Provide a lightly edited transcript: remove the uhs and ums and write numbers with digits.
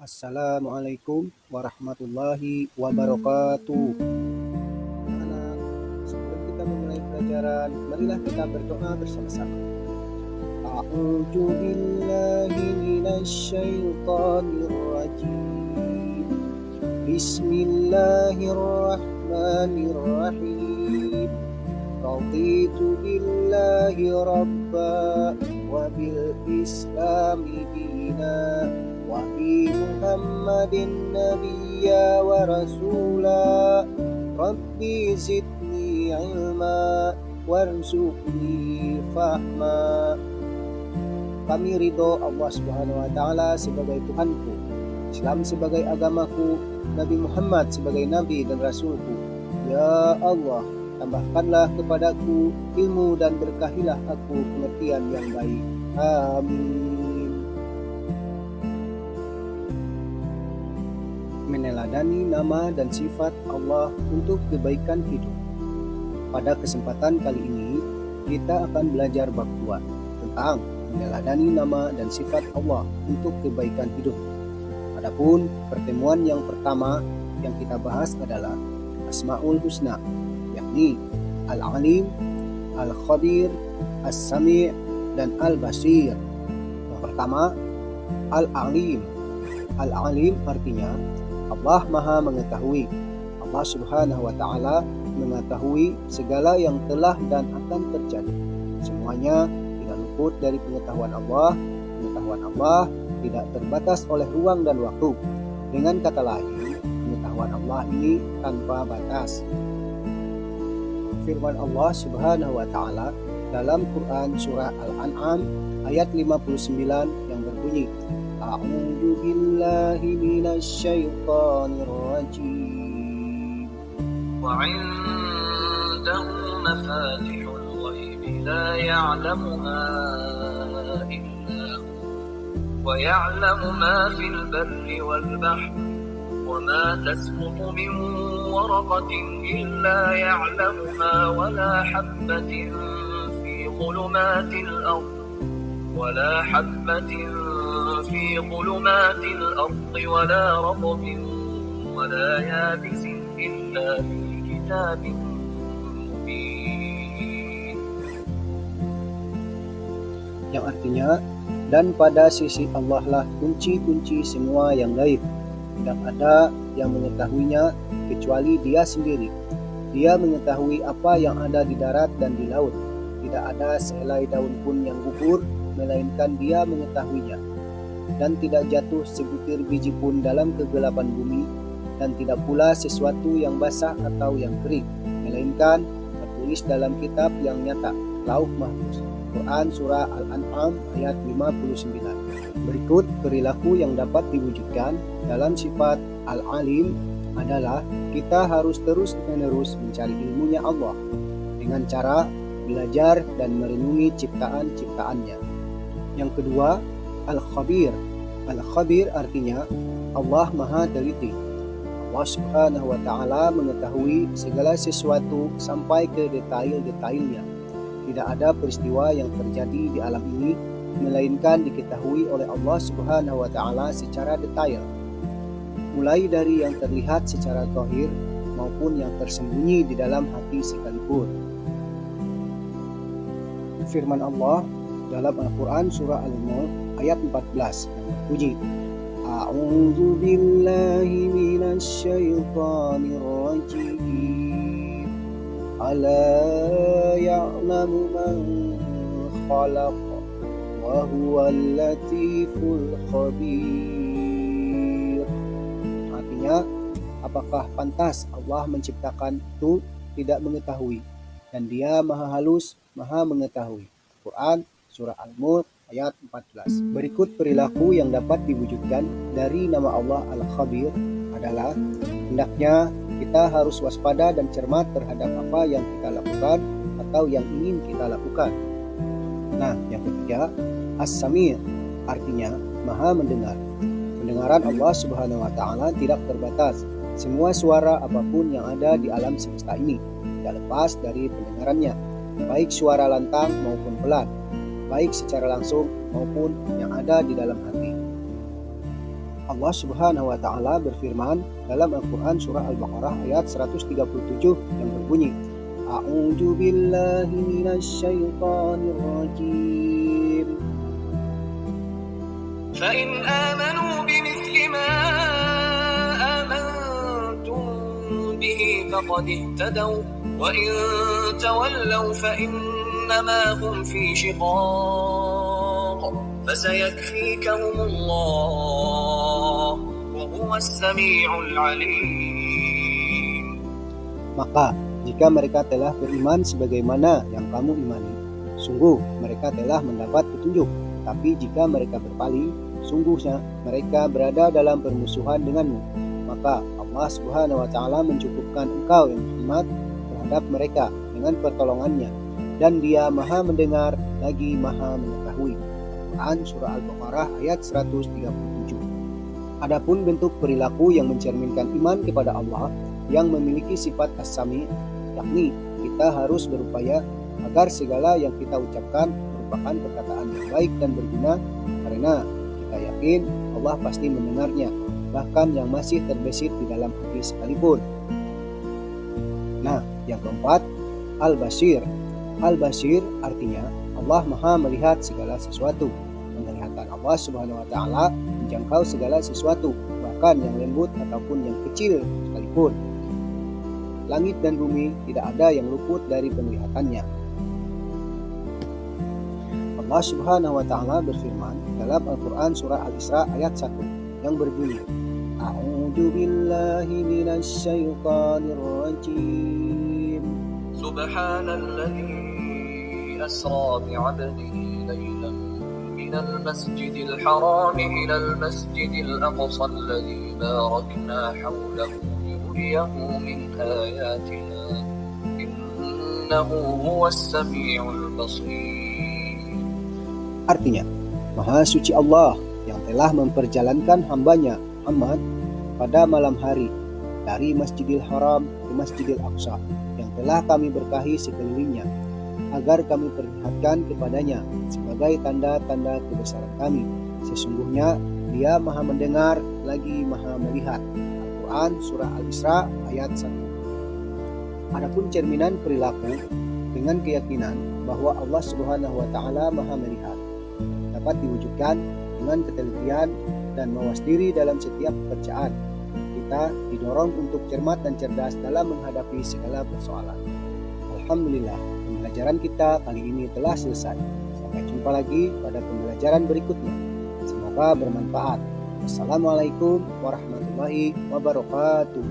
Assalamualaikum warahmatullahi wabarakatuh. Anak, sebelum kita memulai pelajaran, marilah kita berdoa bersama-sama. A'udzu billahi minasyaitonir rajim. Bismillahirrahmanirrahim. Raditu billahi rabba wa bil islami dina wa bi Muhammadin nabiyya wa rasula. Rabbi zidni ilma warzuqni fahma. Kami ridho Allah Subhanahu wa taala sebagai Tuhanku, Islam sebagai agamaku, Nabi Muhammad sebagai nabi dan rasulku. Ya Allah, tambahkanlah kepadaku ilmu dan berkahilah aku pengertian yang baik. Amin. Meneladani nama dan sifat Allah untuk kebaikan hidup. Pada kesempatan kali ini, kita akan belajar bab 2 tentang meneladani nama dan sifat Allah untuk kebaikan hidup. Adapun pertemuan yang pertama yang kita bahas adalah Asmaul Husna, yakni Al-Alim, Al-Khabir, As-Sami' dan Al-Basir. Yang pertama, Al-Alim. Al-Alim artinya Allah Maha Mengetahui. Allah Subhanahu wa taala mengetahui segala yang telah dan akan terjadi. Semuanya tidak luput dari pengetahuan Allah. Pengetahuan Allah tidak terbatas oleh ruang dan waktu. Dengan kata lain, pengetahuan Allah ini tanpa batas. Firman Allah Subhanahu wa taala dalam Quran surah Al-An'am ayat 59 yang berbunyi, A'udzu billahi minasyaitonir rajim. Wa 'indahu mafatihul ghaib la ya'lamuha illa hu wa ya'lamu ma fil barri wal bahri وما تسقط من ورقة إلا يعلمها ولا حبة في ظلمات الأرض ولا رطب ولا يابس إلا في كتاب مبين. Yang artinya, dan pada sisi Allah lah kunci-kunci semua yang gaib. Tidak ada yang mengetahuinya kecuali Dia sendiri. Dia mengetahui apa yang ada di darat dan di laut. Tidak ada sehelai daun pun yang gugur, melainkan Dia mengetahuinya. Dan tidak jatuh sebutir biji pun dalam kegelapan bumi, dan tidak pula sesuatu yang basah atau yang kering, melainkan tertulis dalam kitab yang nyata, Lauh Mahfuz. Quran surah Al-An'am ayat 59. Berikut perilaku yang dapat diwujudkan dalam sifat Al-Alim adalah kita harus terus-menerus mencari ilmunya Allah dengan cara belajar dan merenungi ciptaan-ciptaannya. Yang kedua, Al-Khabir. Al-Khabir artinya Allah Maha Teliti. Allah Subhanahu wa taala mengetahui segala sesuatu sampai ke detail-detailnya. Tidak ada peristiwa yang terjadi di alam ini melainkan diketahui oleh Allah Subhanahu wa taala secara detail, mulai dari yang terlihat secara zahir maupun yang tersembunyi di dalam hati sekalipun. Firman Allah dalam Al-Quran surah Al-Mulk ayat 14 yang berbunyi, A'udzu billahi minasyaitonir rajim. Ala ya'lamu man khalaq wa huwal latiful khabir. Artinya, apakah pantas Allah menciptakan itu tidak mengetahui, dan Dia Maha Halus, Maha Mengetahui. Quran surah Al-Mulk ayat 14. Berikut perilaku yang dapat diwujudkan dari nama Allah Al-Khabir adalah hendaknya kita harus waspada dan cermat terhadap apa yang kita lakukan atau yang ingin kita lakukan. Nah, yang ketiga, As-Sami' artinya Maha Mendengar. Pendengaran Allah Subhanahu wa taala tidak terbatas. Semua suara apapun yang ada di alam semesta ini tidak lepas dari pendengarannya, baik suara lantang maupun pelan, baik secara langsung maupun yang ada di dalam hati. Allah Subhanahu wa taala berfirman dalam Al-Qur'an surah Al-Baqarah ayat 137 yang berbunyi, A'udzu billahi minasyaitonir rajim. فإن آمنوا بمثل ما آمنتم به فقد اهتدوا وإن تولوا فإنما هم في شقاق فسيكفيكهم الله وهو السميع العليم. Maka jika mereka telah beriman sebagaimana yang kamu imani, sungguh mereka telah mendapat petunjuk. Tapi jika mereka berpaling, sungguhnya mereka berada dalam permusuhan denganmu. Maka Allah Subhanahu wa taala mencukupkan engkau yang Muhammad terhadap mereka dengan pertolongannya, dan Dia Maha mendengar lagi Maha mengetahui. Quran surah Al-Baqarah ayat 137. Adapun bentuk perilaku yang mencerminkan iman kepada Allah yang memiliki sifat as-sami, yakni kita harus berupaya agar segala yang kita ucapkan merupakan perkataan yang baik dan berguna, karena kita yakin Allah pasti mendengarnya, bahkan yang masih terbesit di dalam hati sekalipun. Nah, yang keempat, Al-Basir. Al-Basir artinya Allah Maha melihat segala sesuatu. Penglihatan Allah Subhanahu wa taala menjangkau segala sesuatu, bahkan yang lembut ataupun yang kecil sekalipun. Langit dan bumi tidak ada yang luput dari penglihatannya. Allah Subhanahu wa taala berfirman dalam Al-Qur'an surah Al-Isra ayat 1 yang berbunyi, A'udzu billahi minasyaitonir rajim. Subhanalladzi asra bi'abdihi laylan minal masjidil haram ilal masjidil aqsa alladzi barakna hawlahu liyuriyahu min ayatina innahu huwas samiul basir. Artinya, Maha Suci Allah yang telah memperjalankan hambanya Muhammad pada malam hari dari Masjidil Haram ke Masjidil Aqsa yang telah kami berkahi sekelilingnya, agar kami perlihatkan kepadanya sebagai tanda-tanda kebesaran kami. Sesungguhnya Dia Maha mendengar lagi Maha melihat. Al-Quran surah Al-Isra ayat 1. Adapun cerminan perilaku dengan keyakinan bahwa Allah Subhanahu wa taala Maha melihat dapat diwujudkan dengan ketelitian dan mawas diri dalam setiap pekerjaan. Kita didorong untuk cermat dan cerdas dalam menghadapi segala persoalan. Alhamdulillah, pembelajaran kita kali ini telah selesai. Sampai jumpa lagi pada pembelajaran berikutnya. Semoga bermanfaat. Assalamualaikum warahmatullahi wabarakatuh.